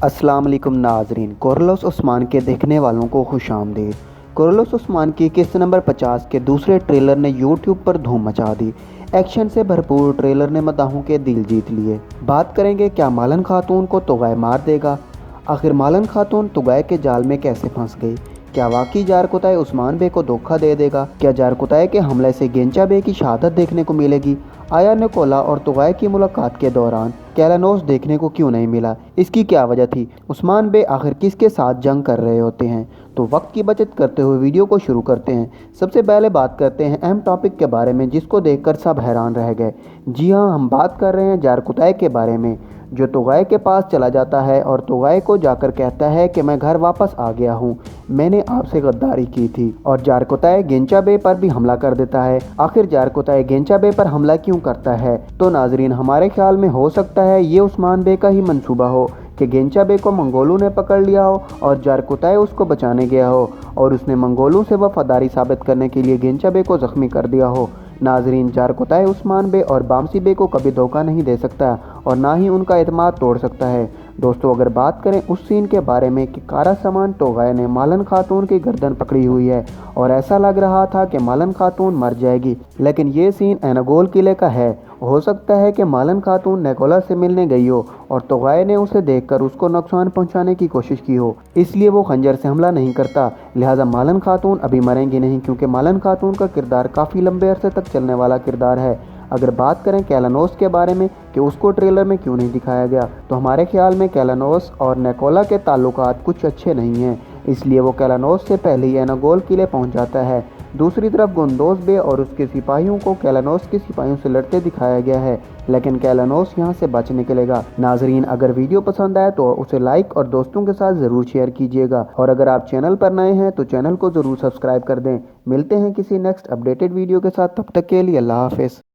अस्सलाम वालेकुम नाजरीन। कोरलोस उस्मान के देखने वालों को खुश आमदीद। कोरलोस उस्मान की किस्त नंबर 50 के दूसरे ट्रेलर ने यूट्यूब पर धूम मचा दी। एक्शन से भरपूर ट्रेलर ने मदाहों के दिल जीत लिए। बात करेंगे क्या मालन खातून को तुगै मार देगा। आखिर मालन खातून तुगै के जाल में कैसे फंस गई। क्या वाकई जारकुतै उस्मान बे को धोखा दे देगा। क्या जारकुतै के हमले से गेंचा बे की शहादत देखने को मिलेगी। आया निकोला और तुगै की मुलाकात के दौरान कैलानोस देखने को क्यों नहीं मिला, इसकी क्या वजह थी। उस्मान बे आखिर किसके साथ जंग कर रहे होते हैं। तो वक्त की बचत करते हुए वीडियो को शुरू करते हैं। सबसे पहले बात करते हैं अहम टॉपिक के बारे में जिसको देखकर सब हैरान रह गए। जी हाँ, हम बात कर रहे हैं जारकुतै के बारे में, जो तुगै के पास चला जाता है और तुगै को जाकर कहता है कि मैं घर वापस आ गया हूँ, मैंने आपसे गद्दारी की थी। और जारकुतै गेंचा बे पर भी हमला कर देता है। आखिर जारकुतै गेंचा बे पर हमला क्यों करता है। तो नाजरीन, हमारे ख्याल में हो सकता है ये उस्मान बे का ही मंसूबा हो कि गेंचा बे को मंगोलों ने पकड़ लिया हो और जारकुतै उसको बचाने गया हो और उसने मंगोलों से वफादारी साबित करने के लिए गेंचा बे को ज़ख्मी कर दिया हो। नाजरीन, जारकुतै उस्मान बे और बामसी बे को कभी धोखा नहीं दे सकता और ना ही उनका एतमाद तोड़ सकता है। दोस्तों, अगर बात करें उस सीन के बारे में कि कारा सामान तुगै ने मालन खातून की गर्दन पकड़ी हुई है और ऐसा लग रहा था कि मालन खातून मर जाएगी, लेकिन ये सीन एनागोल किले का है। हो सकता है कि मालन खातून निकोला से मिलने गई हो और तुगै ने उसे देखकर उसको नुकसान पहुंचाने की कोशिश की हो, इसलिए वो खंजर से हमला नहीं करता। लिहाजा मालन खातून अभी मरेंगी नहीं, क्योंकि मालन खातून का किरदार काफ़ी लंबे अरसे तक चलने वाला किरदार है। अगर बात करें कैलानोस के बारे में कि उसको ट्रेलर में क्यों नहीं दिखाया गया, तो हमारे ख्याल में कैलानोस और निकोला के ताल्लुकात कुछ अच्छे नहीं हैं, इसलिए वो कैलानोस से पहले ही एनागोल किले पहुंच जाता है। दूसरी तरफ गुंदोज बे और उसके सिपाहियों को कैलानोस के सिपाहियों से लड़ते दिखाया गया है, लेकिन कैलानोस यहाँ से बच निकलेगा। नाजरीन, अगर वीडियो पसंद आए तो उसे लाइक और दोस्तों के साथ ज़रूर शेयर कीजिएगा, और अगर आप चैनल पर नए हैं तो चैनल को ज़रूर सब्सक्राइब कर दें। मिलते हैं किसी नेक्स्ट अपडेटेड वीडियो के साथ, तब तक के लिए अल्लाह हाफ़िज़।